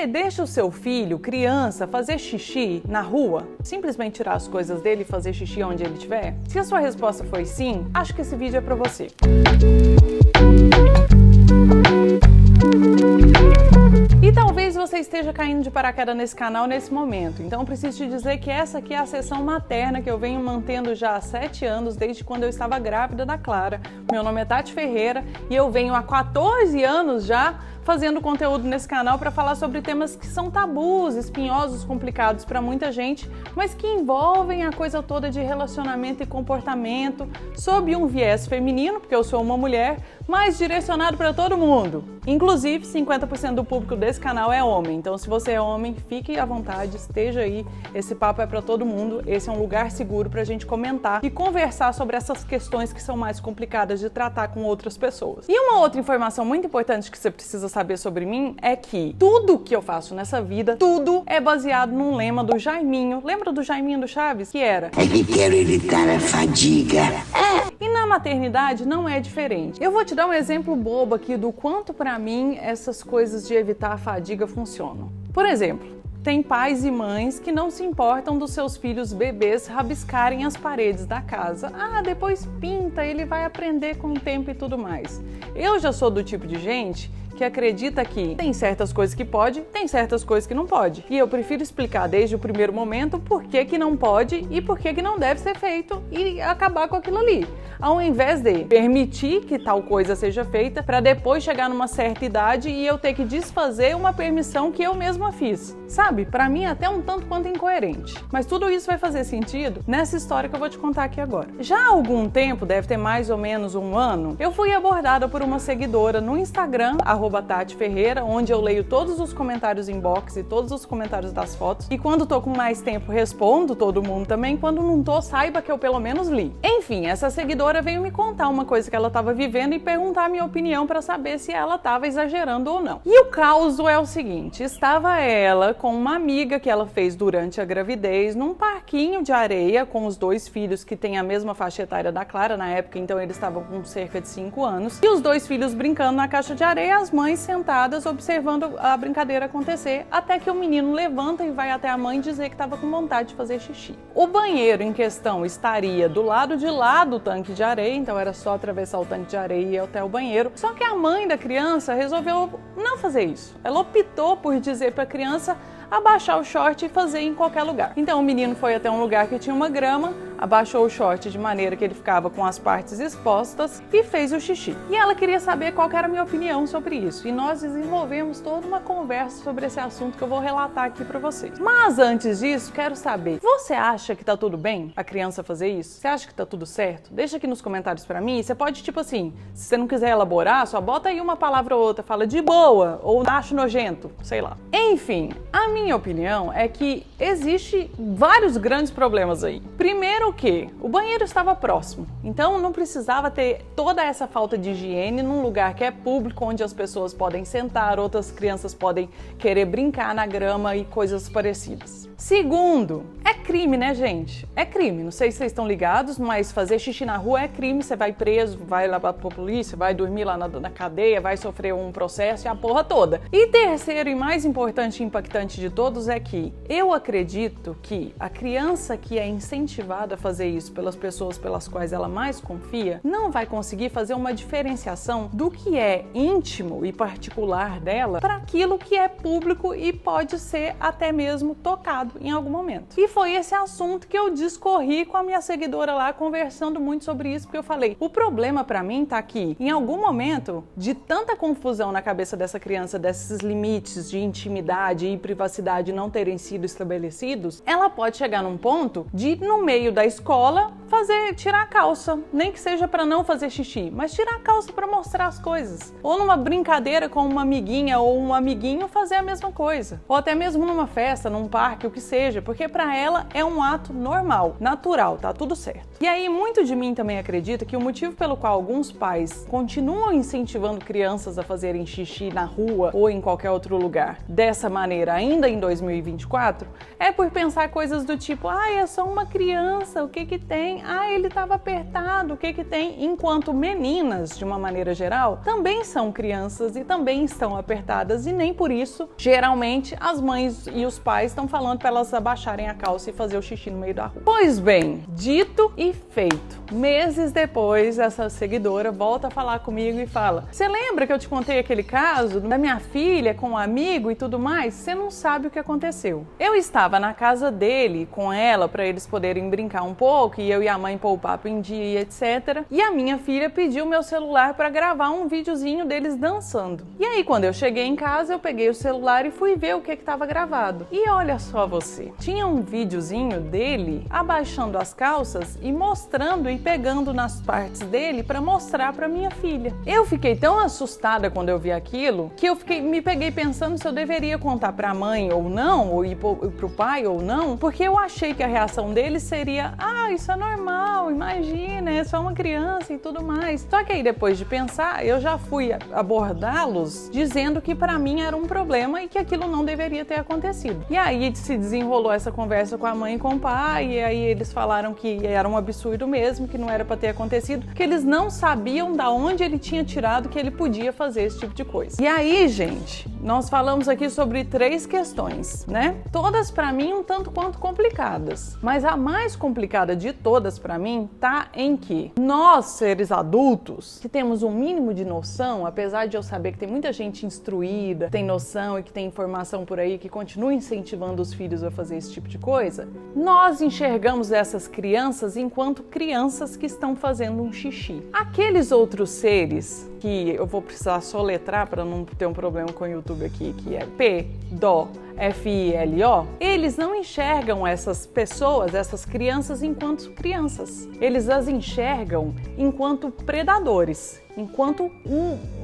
Você deixa o seu filho, criança, fazer xixi na rua? Simplesmente tirar as coisas dele e fazer xixi onde ele estiver? Se a sua resposta foi sim, acho que esse vídeo é pra você. E talvez você esteja caindo de paraquedas nesse canal nesse momento, então eu preciso te dizer que essa aqui é a sessão materna que eu venho mantendo já há 7 anos, desde quando eu estava grávida da Clara. Meu nome é Tati Ferreira e eu venho há 14 anos já fazendo conteúdo nesse canal para falar sobre temas que são tabus, espinhosos, complicados para muita gente, mas que envolvem a coisa toda de relacionamento e comportamento, sob um viés feminino, porque eu sou uma mulher, mas direcionado para todo mundo. Inclusive, 50% do público desse canal é homem, então se você é homem, fique à vontade, esteja aí, esse papo é para todo mundo, esse é um lugar seguro para a gente comentar e conversar sobre essas questões que são mais complicadas de tratar com outras pessoas. E uma outra informação muito importante que você precisa saber sobre mim é que tudo que eu faço nessa vida, tudo é baseado num lema do Jaiminho. Lembra do Jaiminho do Chaves? Que era: é que quero evitar a fadiga. E na maternidade não é diferente. Eu vou te dar um exemplo bobo aqui do quanto pra mim essas coisas de evitar a fadiga funcionam. Por exemplo, tem pais e mães que não se importam dos seus filhos bebês rabiscarem as paredes da casa. Ah, depois pinta, ele vai aprender com o tempo e tudo mais. Eu já sou do tipo de gente que acredita que tem certas coisas que pode, tem certas coisas que não pode. E eu prefiro explicar desde o primeiro momento por que que não pode e por que que não deve ser feito e acabar com aquilo ali. Ao invés de permitir que tal coisa seja feita para depois chegar numa certa idade e eu ter que desfazer uma permissão que eu mesma fiz. Sabe? Para mim é até um tanto quanto incoerente. Mas tudo isso vai fazer sentido nessa história que eu vou te contar aqui agora. Já há algum tempo, deve ter mais ou menos um ano, eu fui abordada por uma seguidora no Instagram, @Tati Ferreira, onde eu leio todos os comentários inbox e todos os comentários das fotos. E quando tô com mais tempo, respondo todo mundo também. Quando não tô, saiba que eu pelo menos li. Enfim, essa seguidora veio me contar uma coisa que ela estava vivendo e perguntar a minha opinião para saber se ela estava exagerando ou não. E o caos é o seguinte: estava ela com uma amiga que ela fez durante a gravidez num parquinho de areia com os 2 filhos que têm a mesma faixa etária da Clara na época, então eles estavam com cerca de 5 anos. E os 2 filhos brincando na caixa de areia, as mães sentadas observando a brincadeira acontecer, até que o menino levanta e vai até a mãe dizer que estava com vontade de fazer xixi. O banheiro em questão estaria do lado de lá do tanque de areia, então era só atravessar o tanque de areia e ir até o banheiro. Só que a mãe da criança resolveu não fazer isso. Ela optou por dizer para a criança abaixar o short e fazer em qualquer lugar. Então o menino foi até um lugar que tinha uma grama, abaixou o short de maneira que ele ficava com as partes expostas e fez o xixi. E ela queria saber qual que era a minha opinião sobre isso. E nós desenvolvemos toda uma conversa sobre esse assunto que eu vou relatar aqui pra vocês. Mas antes disso, quero saber, você acha que tá tudo bem a criança fazer isso? Você acha que tá tudo certo? Deixa aqui nos comentários pra mim. Você pode, tipo assim, se você não quiser elaborar, só bota aí uma palavra ou outra, fala de boa ou acho nojento, sei lá. Enfim, a minha opinião é que existe vários grandes problemas aí. Primeiro que o banheiro estava próximo, então não precisava ter toda essa falta de higiene num lugar que é público, onde as pessoas podem sentar, outras crianças podem querer brincar na grama e coisas parecidas. Segundo, é crime, né, gente? É crime. Não sei se vocês estão ligados, mas fazer xixi na rua é crime. Você vai preso, vai lá pra polícia, vai dormir lá na cadeia, vai sofrer um processo e a porra toda. E terceiro e mais importante e impactante de todos é que eu acredito que a criança que é incentivada a fazer isso pelas pessoas pelas quais ela mais confia, não vai conseguir fazer uma diferenciação do que é íntimo e particular dela para aquilo que é público e pode ser até mesmo tocado em algum momento. E foi esse assunto que eu discorri com a minha seguidora lá, conversando muito sobre isso, porque eu falei, o problema pra mim tá aqui, em algum momento, de tanta confusão na cabeça dessa criança, desses limites de intimidade e privacidade não terem sido estabelecidos, ela pode chegar num ponto de, no meio da escola, tirar a calça, nem que seja pra não fazer xixi, mas tirar a calça pra mostrar as coisas. Ou numa brincadeira com uma amiguinha ou um amiguinho fazer a mesma coisa. Ou até mesmo numa festa, num parque, o que seja, porque pra ela é um ato normal, natural, tá tudo certo. E aí, muito de mim também acredita que o motivo pelo qual alguns pais continuam incentivando crianças a fazerem xixi na rua ou em qualquer outro lugar dessa maneira ainda em 2024 é por pensar coisas do tipo, é só uma criança, Nossa, o que que tem? Ah, ele estava apertado, o que que tem? Enquanto meninas, de uma maneira geral, também são crianças e também estão apertadas e nem por isso, geralmente, as mães e os pais estão falando para elas abaixarem a calça e fazer o xixi no meio da rua. Pois bem, dito e feito. Meses depois, essa seguidora volta a falar comigo e fala: você lembra que eu te contei aquele caso da minha filha com um amigo e tudo mais? Você não sabe o que aconteceu. Eu estava na casa dele com ela para eles poderem brincar um pouco e eu e a mãe pôr o papo em dia, etc. E a minha filha pediu meu celular para gravar um videozinho deles dançando. E aí, quando eu cheguei em casa, eu peguei o celular e fui ver o que estava gravado. E olha só você, tinha um videozinho dele abaixando as calças e mostrando e pegando nas partes dele para mostrar para minha filha. Eu fiquei tão assustada quando eu vi aquilo que eu me peguei pensando se eu deveria contar para a mãe ou não, ou ir pro pai ou não, porque eu achei que a reação dele seria: ah, isso é normal, imagina, é só uma criança e tudo mais. Só que aí, depois de pensar, eu já fui abordá-los dizendo que para mim era um problema e que aquilo não deveria ter acontecido. E aí se desenrolou essa conversa com a mãe e com o pai, e aí eles falaram que era um absurdo mesmo, que não era para ter acontecido, que eles não sabiam da onde ele tinha tirado que ele podia fazer esse tipo de coisa. E aí, gente, nós falamos aqui sobre 3 questões, né? Todas para mim um tanto quanto complicadas, mas a mais complicada de todas para mim tá em que nós, seres adultos, que temos um mínimo de noção, apesar de eu saber que tem muita gente instruída, tem noção e que tem informação por aí que continua incentivando os filhos a fazer esse tipo de coisa, nós enxergamos essas crianças enquanto crianças que estão fazendo um xixi. Aqueles outros seres que eu vou precisar soletrar para não ter um problema com o YouTube aqui, que é P-D-O-F-I-L-O, eles não enxergam essas pessoas, essas crianças, enquanto crianças. Eles as enxergam enquanto predadores, enquanto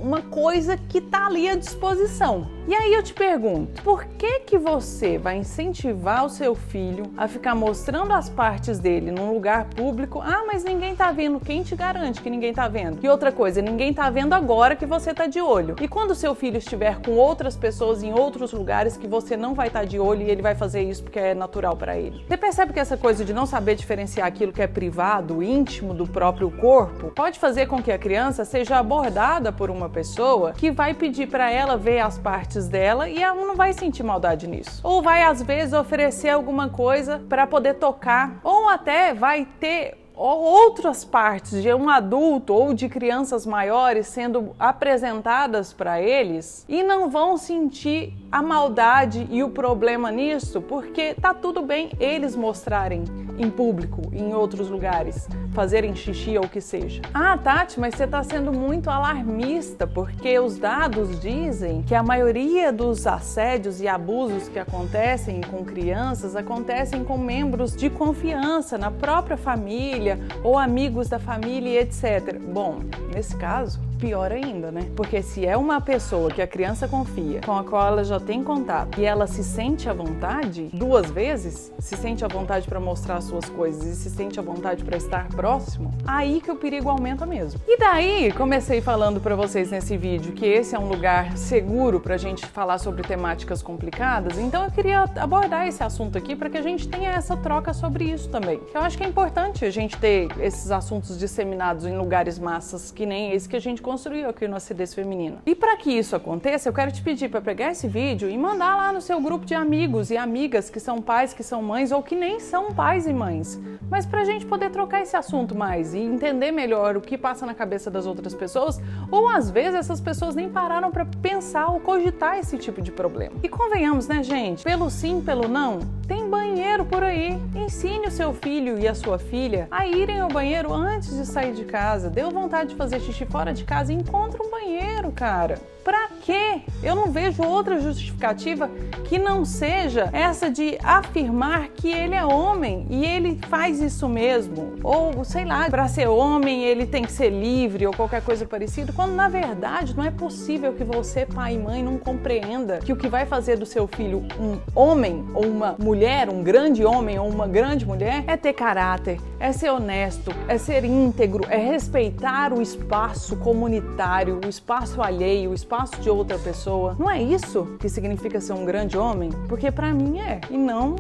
uma coisa que está ali à disposição. E aí eu te pergunto, por que que você vai incentivar o seu filho a ficar mostrando as partes dele num lugar público? Ah, mas ninguém tá vendo. Quem te garante que ninguém tá vendo? E outra coisa, ninguém tá vendo agora que você tá de olho. E quando o seu filho estiver com outras pessoas em outros lugares que você não vai estar de olho e ele vai fazer isso porque é natural para ele? Você percebe que essa coisa de não saber diferenciar aquilo que é privado, íntimo do próprio corpo, pode fazer com que a criança seja abordada por uma pessoa que vai pedir para ela ver as partes dela e ela não vai sentir maldade nisso. Ou vai, às vezes, oferecer alguma coisa para poder tocar, ou até vai ter outras partes de um adulto ou de crianças maiores sendo apresentadas para eles e não vão sentir a maldade e o problema nisso, porque tá tudo bem eles mostrarem em público, em outros lugares, fazerem xixi ou o que seja. Ah, Tati, mas você tá sendo muito alarmista, porque os dados dizem que a maioria dos assédios e abusos que acontecem com crianças acontecem com membros de confiança na própria família ou amigos da família, etc. Bom, nesse caso, pior ainda, né? Porque se é uma pessoa que a criança confia, com a qual ela já tem contato, e ela se sente à vontade 2 vezes, se sente à vontade para mostrar as suas coisas e se sente à vontade para estar próximo, aí que o perigo aumenta mesmo. E daí, comecei falando para vocês nesse vídeo que esse é um lugar seguro pra gente falar sobre temáticas complicadas, então eu queria abordar esse assunto aqui para que a gente tenha essa troca sobre isso também. Eu acho que é importante a gente ter esses assuntos disseminados em lugares massas, que nem esse que a gente construiu aqui no Acidez Feminina. E para que isso aconteça, eu quero te pedir para pegar esse vídeo e mandar lá no seu grupo de amigos e amigas que são pais, que são mães ou que nem são pais e mães, mas para a gente poder trocar esse assunto mais e entender melhor o que passa na cabeça das outras pessoas, ou às vezes essas pessoas nem pararam para pensar ou cogitar esse tipo de problema. E convenhamos, né, gente? Pelo sim, pelo não, tem banheiro por aí. Ensine o seu filho e a sua filha a irem ao banheiro antes de sair de casa. Deu vontade de fazer xixi fora de casa, encontra um banheiro, cara. Pra quê? Eu não vejo outra justificativa que não seja essa de afirmar que ele é homem e ele faz isso mesmo. Ou, sei lá, para ser homem ele tem que ser livre ou qualquer coisa parecida, quando na verdade não é possível que você, pai e mãe, não compreenda que o que vai fazer do seu filho um homem ou uma mulher, um grande homem ou uma grande mulher, é ter caráter, é ser honesto, é ser íntegro, é respeitar o espaço comunitário, o espaço alheio, o espaço de outra pessoa. Não é isso que significa ser um grande homem? Porque pra mim é. E não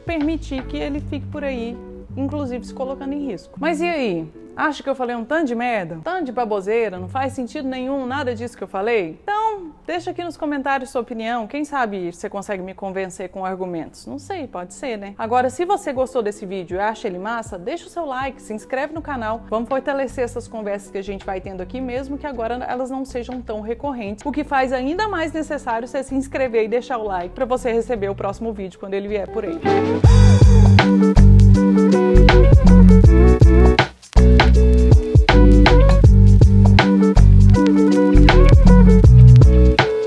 permitir que ele fique por aí inclusive se colocando em risco. Mas e aí? Acha que eu falei um tanto de merda? Um tanto de baboseira? Não faz sentido nenhum, nada disso que eu falei? Então, deixa aqui nos comentários sua opinião. Quem sabe você consegue me convencer com argumentos? Não sei, pode ser, né? Agora, se você gostou desse vídeo e acha ele massa, deixa o seu like, se inscreve no canal. Vamos fortalecer essas conversas que a gente vai tendo aqui, mesmo que agora elas não sejam tão recorrentes. O que faz ainda mais necessário você se inscrever e deixar o like para você receber o próximo vídeo quando ele vier por aí.